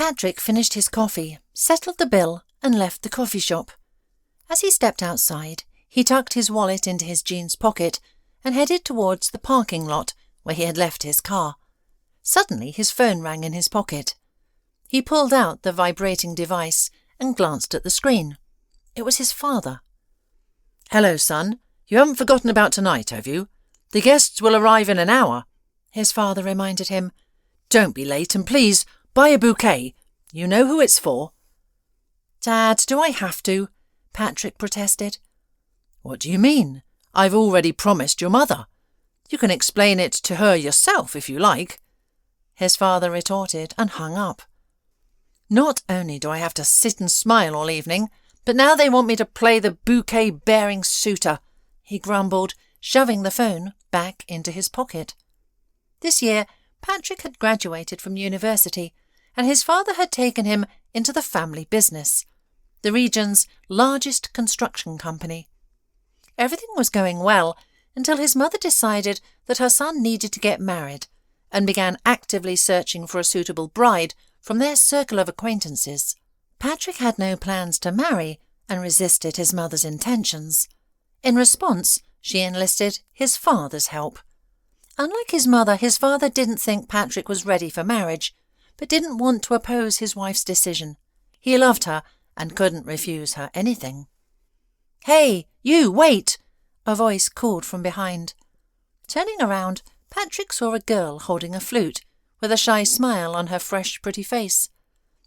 Patrick finished his coffee, settled the bill, and left the coffee shop. As he stepped outside, he tucked his wallet into his jeans pocket and headed towards the parking lot where he had left his car. Suddenly his phone rang in his pocket. He pulled out the vibrating device and glanced at the screen. It was his father. "Hello, son. You haven't forgotten about tonight, have you? The guests will arrive in an hour," his father reminded him. "Don't be late, and please, buy a bouquet. You know who it's for." "Dad, do I have to?" Patrick protested. "What do you mean? I've already promised your mother. You can explain it to her yourself if you like," his father retorted and hung up. "Not only do I have to sit and smile all evening, but now they want me to play the bouquet-bearing suitor," he grumbled, shoving the phone back into his pocket. This year, Patrick had graduated from university, and his father had taken him into the family business, the region's largest construction company. Everything was going well until his mother decided that her son needed to get married and began actively searching for a suitable bride from their circle of acquaintances. Patrick had no plans to marry and resisted his mother's intentions. In response, she enlisted his father's help. Unlike his mother, his father didn't think Patrick was ready for marriage, but didn't want to oppose his wife's decision. He loved her and couldn't refuse her anything. "Hey, you, wait!" a voice called from behind. Turning around, Patrick saw a girl holding a flute, with a shy smile on her fresh, pretty face.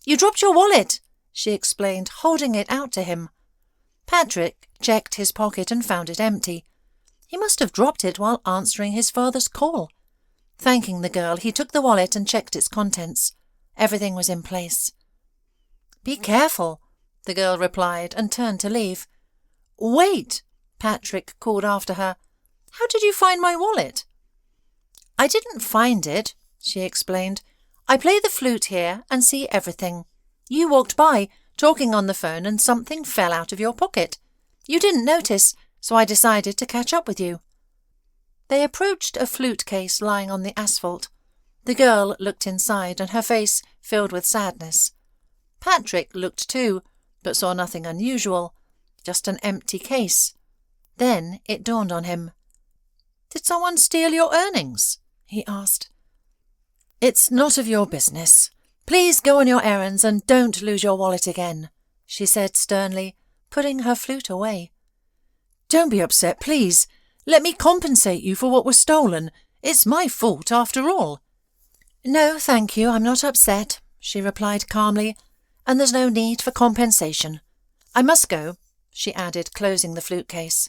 "You dropped your wallet," she explained, holding it out to him. Patrick checked his pocket and found it empty. He must have dropped it while answering his father's call. Thanking the girl, he took the wallet and checked its contents. Everything was in place. "Be careful," the girl replied and turned to leave. "Wait," Patrick called after her. "How did you find my wallet?" "I didn't find it," she explained. "I play the flute here and see everything. You walked by, talking on the phone, and something fell out of your pocket. You didn't notice, so I decided to catch up with you." They approached a flute case lying on the asphalt. The girl looked inside, and her face filled with sadness. Patrick looked too, but saw nothing unusual, just an empty case. Then it dawned on him. "Did someone steal your earnings?" he asked. "It's not of your business. Please go on your errands and don't lose your wallet again," she said sternly, putting her flute away. "Don't be upset, please. Let me compensate you for what was stolen. It's my fault after all." "No, thank you, I'm not upset," she replied calmly, "and there's no need for compensation. I must go," she added, closing the flute case.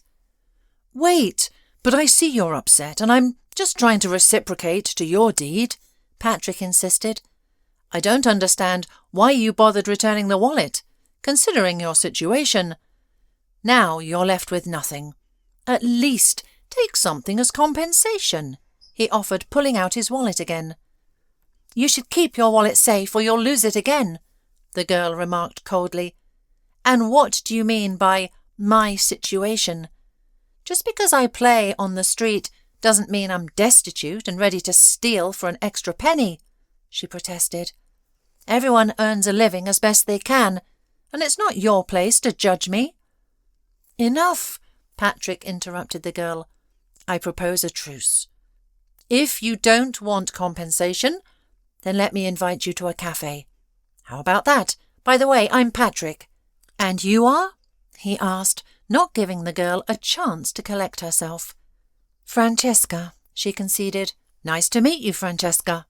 "Wait, but I see you're upset, and I'm just trying to reciprocate to your deed," Patrick insisted. "I don't understand why you bothered returning the wallet, considering your situation. Now you're left with nothing. At least take something as compensation," he offered, pulling out his wallet again. "You should keep your wallet safe or you'll lose it again," the girl remarked coldly. "And what do you mean by my situation? Just because I play on the street doesn't mean I'm destitute and ready to steal for an extra penny," she protested. "Everyone earns a living as best they can, and it's not your place to judge me." "Enough," Patrick interrupted the girl. "I propose a truce. If you don't want compensation, then let me invite you to a cafe. How about that? By the way, I'm Patrick." "And you are?" he asked, not giving the girl a chance to collect herself. "Francesca," she conceded. "Nice to meet you, Francesca,"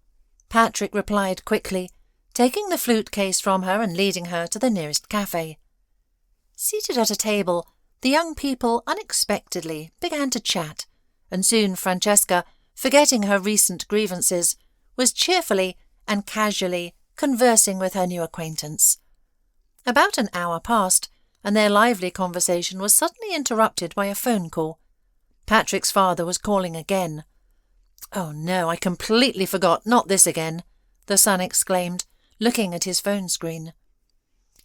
Patrick replied quickly, taking the flute case from her and leading her to the nearest cafe. Seated at a table, the young people unexpectedly began to chat, and soon Francesca, forgetting her recent grievances, was cheerfully and casually conversing with her new acquaintance. About an hour passed, and their lively conversation was suddenly interrupted by a phone call. Patrick's father was calling again. "Oh no, I completely forgot, not this again," the son exclaimed, looking at his phone screen.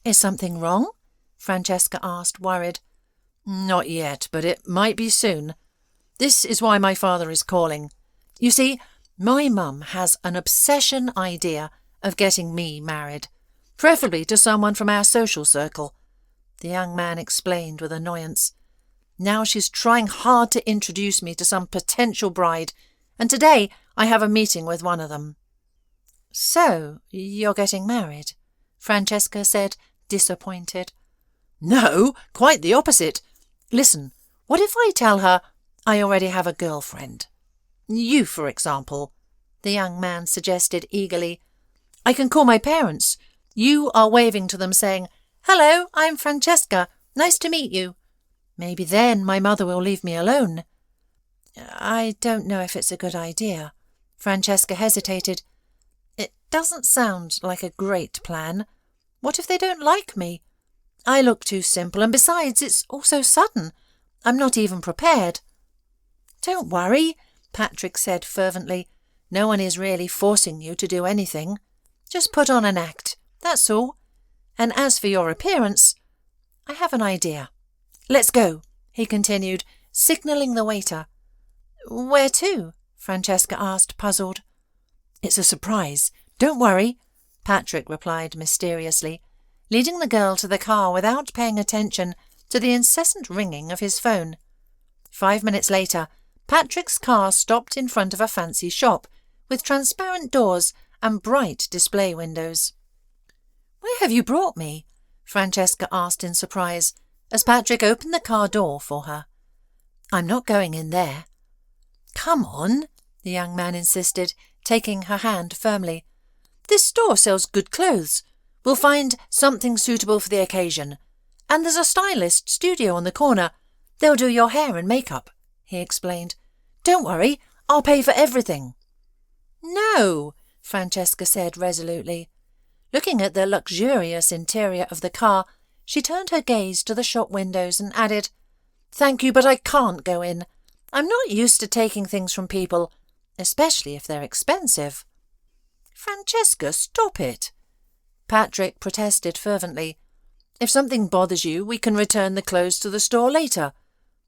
"Is something wrong?" Francesca asked, worried. "Not yet, but it might be soon. This is why my father is calling. You see, my mum has an obsession idea of getting me married. preferably to someone from our social circle," the young man explained with annoyance. "Now she's trying hard to introduce me to some potential bride, and today I have a meeting with one of them." "So, you're getting married?" Francesca said, disappointed. "No, quite the opposite. Listen, what if I tell her I already have a girlfriend? You, for example," the young man suggested eagerly. "I can call my parents. You are waving to them saying, 'Hello, I'm Francesca. Nice to meet you.' Maybe then my mother will leave me alone." "I don't know if it's a good idea." Francesca hesitated. "It doesn't sound like a great plan. What if they don't like me? I look too simple, and besides, it's all so sudden. I'm not even prepared." "Don't worry," Patrick said fervently. "No one is really forcing you to do anything. Just put on an act, that's all. And as for your appearance, I have an idea. Let's go," he continued, signalling the waiter. "Where to?" Francesca asked, puzzled. "It's a surprise. Don't worry," Patrick replied mysteriously, leading the girl to the car without paying attention to the incessant ringing of his phone. 5 minutes later, Patrick's car stopped in front of a fancy shop with transparent doors and bright display windows. "Where have you brought me?" Francesca asked in surprise as Patrick opened the car door for her. "I'm not going in there." "Come on," the young man insisted, taking her hand firmly. "This store sells good clothes. We'll find something suitable for the occasion. And there's a stylist studio on the corner. They'll do your hair and makeup," he explained. "Don't worry, I'll pay for everything." "No," Francesca said resolutely. Looking at the luxurious interior of the car, she turned her gaze to the shop windows and added, "Thank you, but I can't go in. I'm not used to taking things from people, especially if they're expensive." "Francesca, stop it," Patrick protested fervently. "If something bothers you, we can return the clothes to the store later.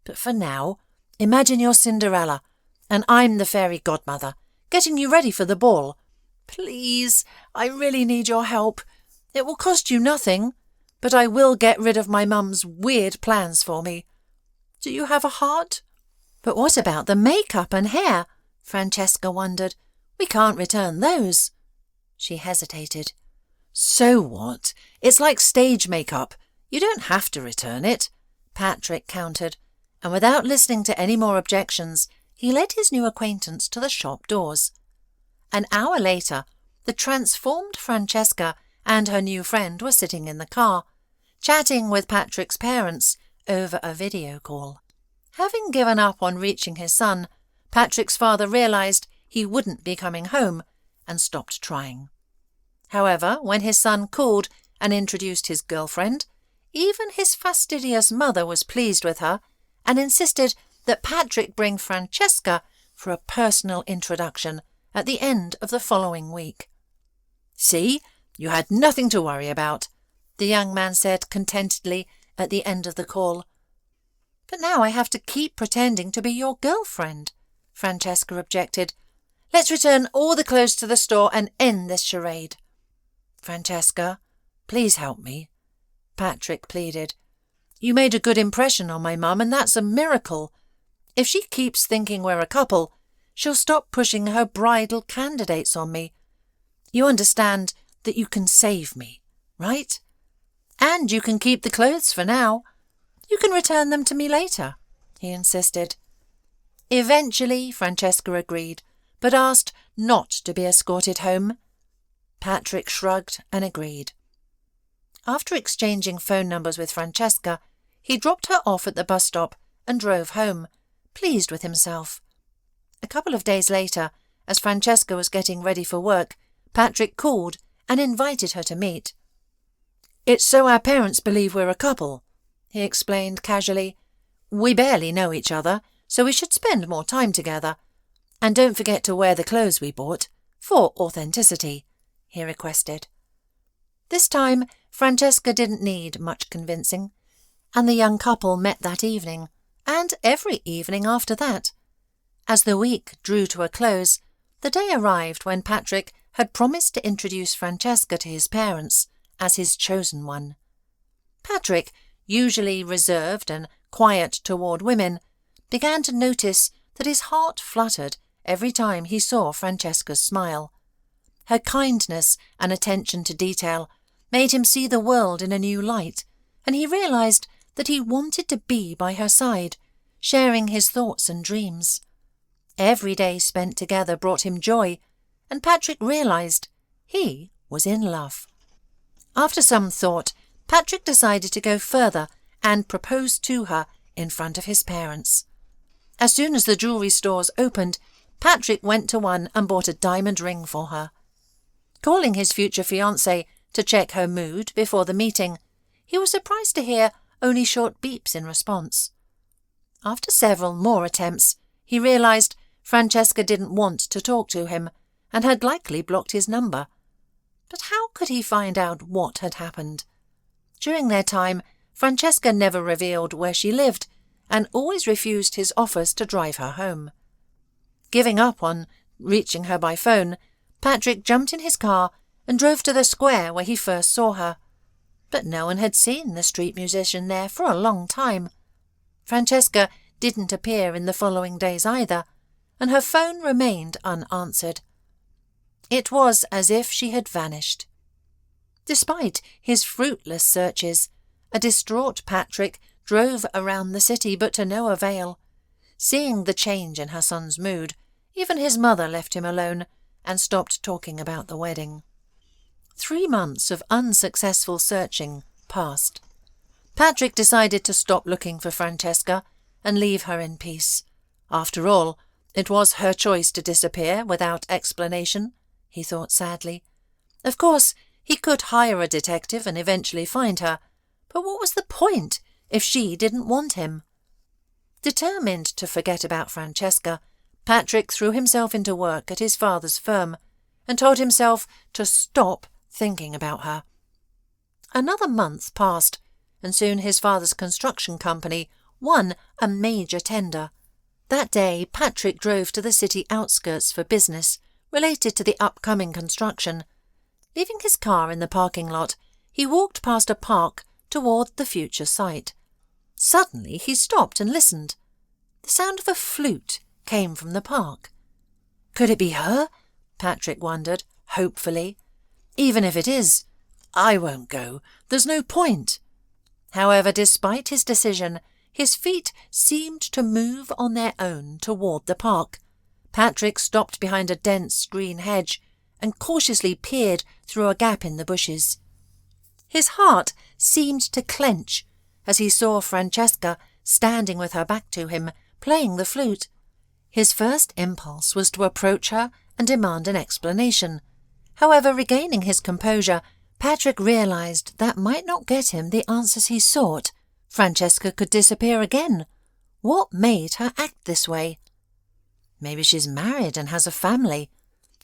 But for now, imagine you're Cinderella, and I'm the fairy godmother, getting you ready for the ball. Please, I really need your help. It will cost you nothing, but I will get rid of my mum's weird plans for me. Do you have a heart?" "But what about the makeup and hair?" Francesca wondered. "We can't return those." She hesitated. "So what? It's like stage makeup. You don't have to return it," Patrick countered, and without listening to any more objections, he led his new acquaintance to the shop doors. An hour later, the transformed Francesca and her new friend were sitting in the car, chatting with Patrick's parents over a video call. Having given up on reaching his son, Patrick's father realized he wouldn't be coming home and stopped trying. However, when his son called and introduced his girlfriend, even his fastidious mother was pleased with her and insisted that Patrick bring Francesca for a personal introduction at the end of the following week. "See, you had nothing to worry about," the young man said contentedly at the end of the call. "But now I have to keep pretending to be your girlfriend," Francesca objected. "Let's return all the clothes to the store and end this charade." "Francesca, please help me," Patrick pleaded. "You made a good impression on my mum, and that's a miracle. If she keeps thinking we're a couple, she'll stop pushing her bridal candidates on me. You understand that you can save me, right? And you can keep the clothes for now. You can return them to me later," he insisted. Eventually, Francesca agreed, but asked not to be escorted home. Patrick shrugged and agreed. After exchanging phone numbers with Francesca, he dropped her off at the bus stop and drove home, pleased with himself. A couple of days later, as Francesca was getting ready for work, Patrick called and invited her to meet. "It's so our parents believe we're a couple," he explained casually. "We barely know each other, so we should spend more time together. And don't forget to wear the clothes we bought, for authenticity," he requested. This time, Francesca didn't need much convincing, and the young couple met that evening, and every evening after that. As the week drew to a close, the day arrived when Patrick had promised to introduce Francesca to his parents as his chosen one. Patrick, usually reserved and quiet toward women, began to notice that his heart fluttered every time he saw Francesca's smile. Her kindness and attention to detail made him see the world in a new light, and he realized that he wanted to be by her side, sharing his thoughts and dreams. Every day spent together brought him joy, and Patrick realized he was in love. After some thought, Patrick decided to go further and propose to her in front of his parents. As soon as the jewellery stores opened, Patrick went to one and bought a diamond ring for her. Calling his future fiancée to check her mood before the meeting, he was surprised to hear only short beeps in response. After several more attempts, he realized Francesca didn't want to talk to him and had likely blocked his number. But how could he find out what had happened? During their time, Francesca never revealed where she lived and always refused his offers to drive her home. Giving up on reaching her by phone, Patrick jumped in his car and drove to the square where he first saw her. But no one had seen the street musician there for a long time. Francesca didn't appear in the following days either, and her phone remained unanswered. It was as if she had vanished. Despite his fruitless searches, a distraught Patrick drove around the city, but to no avail. Seeing the change in her son's mood, even his mother left him alone and stopped talking about the wedding. 3 months of unsuccessful searching passed. Patrick decided to stop looking for Francesca and leave her in peace. After all, it was her choice to disappear without explanation, he thought sadly. Of course, he could hire a detective and eventually find her, but what was the point if she didn't want him? Determined to forget about Francesca, Patrick threw himself into work at his father's firm and told himself to stop thinking about her. Another month passed, and soon his father's construction company won a major tender. That day, Patrick drove to the city outskirts for business related to the upcoming construction. Leaving his car in the parking lot, he walked past a park toward the future site. Suddenly he stopped and listened. The sound of a flute came from the park. Could it be her? Patrick wondered, hopefully. Even if it is, I won't go. There's no point. However, despite his decision, his feet seemed to move on their own toward the park. Patrick stopped behind a dense green hedge and cautiously peered through a gap in the bushes. His heart seemed to clench as he saw Francesca standing with her back to him, playing the flute. His first impulse was to approach her and demand an explanation. However, regaining his composure, Patrick realized that might not get him the answers he sought. Francesca could disappear again. What made her act this way? Maybe she's married and has a family.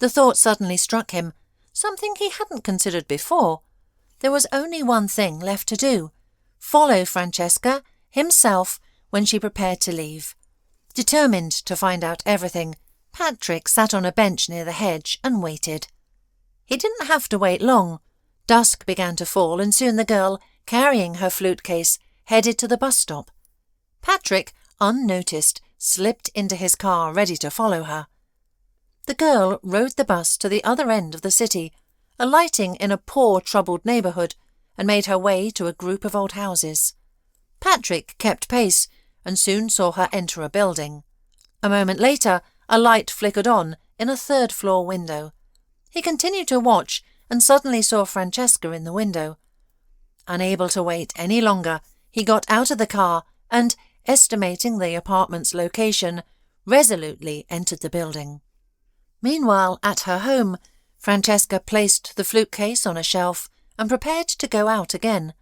The thought suddenly struck him, something he hadn't considered before. There was only one thing left to do: follow Francesca himself when she prepared to leave. Determined to find out everything, Patrick sat on a bench near the hedge and waited. He didn't have to wait long. Dusk began to fall, and soon the girl, carrying her flute case, headed to the bus stop. Patrick, unnoticed, slipped into his car, ready to follow her. The girl rode the bus to the other end of the city, alighting in a poor, troubled neighbourhood, and made her way to a group of old houses. Patrick kept pace and soon saw her enter a building. A moment later, a light flickered on in a third-floor window. He continued to watch and suddenly saw Francesca in the window. Unable to wait any longer, he got out of the car and, estimating the apartment's location, resolutely entered the building. Meanwhile, at her home, Francesca placed the flute case on a shelf and prepared to go out again.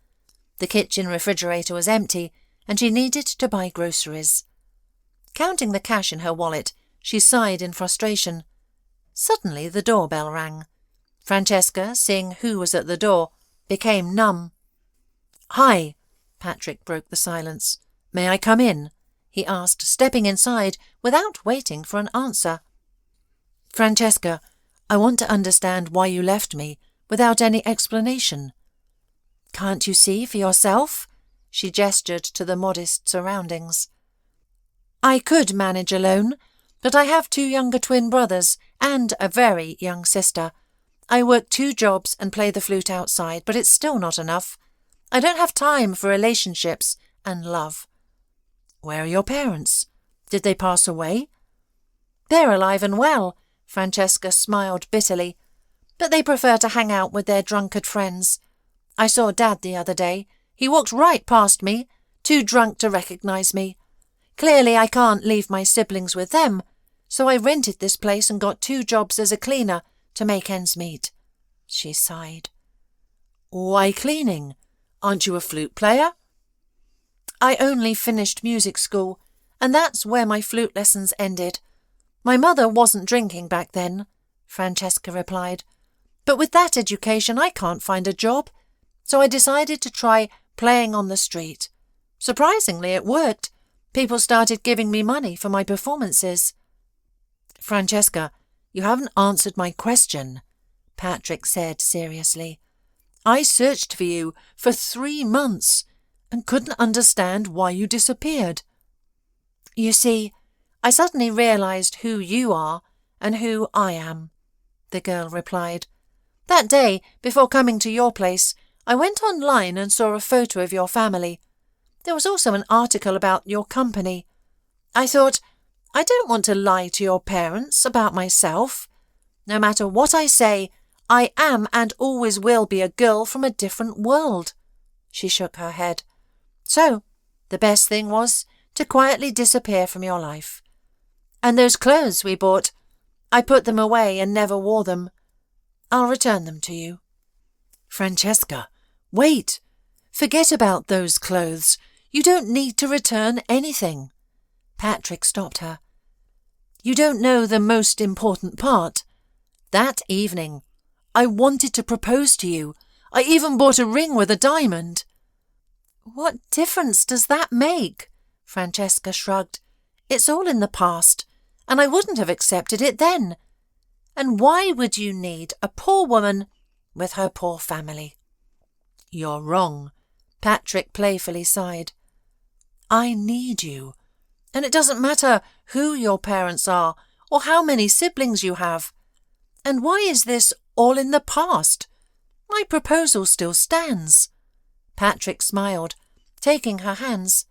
The kitchen refrigerator was empty, and she needed to buy groceries. Counting the cash in her wallet, she sighed in frustration. Suddenly the doorbell rang. Francesca, seeing who was at the door, became numb. "Hi," Patrick broke the silence. "May I come in?" he asked, stepping inside without waiting for an answer. "Francesca, I want to understand why you left me without any explanation." Can't you see for yourself? She gestured to the modest surroundings. I could manage alone, but I have 2 younger twin brothers and a very young sister. I work 2 jobs and play the flute outside, but it's still not enough. I don't have time for relationships and love. Where are your parents? Did they pass away? They're alive and well, Francesca smiled bitterly, but they prefer to hang out with their drunkard friends. I saw Dad the other day. He walked right past me, too drunk to recognise me. Clearly I can't leave my siblings with them, so I rented this place and got 2 jobs as a cleaner to make ends meet. She sighed. Why cleaning? Aren't you a flute player? I only finished music school, and that's where my flute lessons ended. My mother wasn't drinking back then, Francesca replied. But with that education I can't find a job, so I decided to try playing on the street. Surprisingly, it worked. People started giving me money for my performances. Francesca, you haven't answered my question, Patrick said seriously. I searched for you for 3 months and couldn't understand why you disappeared. You see, I suddenly realised who you are and who I am, the girl replied. That day, before coming to your place, I went online and saw a photo of your family. There was also an article about your company. I thought, I don't want to lie to your parents about myself. No matter what I say, I am and always will be a girl from a different world. She shook her head. So, the best thing was to quietly disappear from your life. And those clothes we bought, I put them away and never wore them. I'll return them to you. Francesca, wait! Forget about those clothes. You don't need to return anything. Patrick stopped her. You don't know the most important part. That evening, I wanted to propose to you. I even bought a ring with a diamond. What difference does that make? Francesca shrugged. It's all in the past, and I wouldn't have accepted it then. And why would you need a poor woman with her poor family? You're wrong, Patrick playfully sighed. I need you, and it doesn't matter who your parents are or how many siblings you have. And why is this all in the past? My proposal still stands. Patrick smiled, taking her hands.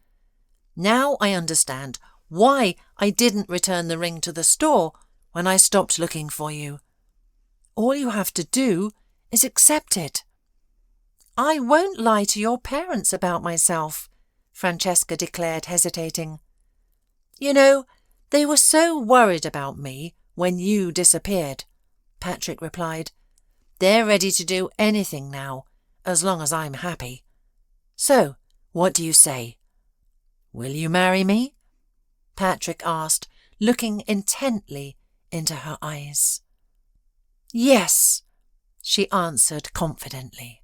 Now I understand why I didn't return the ring to the store when I stopped looking for you. All you have to do is accept it. I won't lie to your parents about myself, Francesca declared, hesitating. You know, they were so worried about me when you disappeared, Patrick replied. They're ready to do anything now, as long as I'm happy. So, what do you say? Will you marry me? Patrick asked, looking intently into her eyes. Yes, she answered confidently.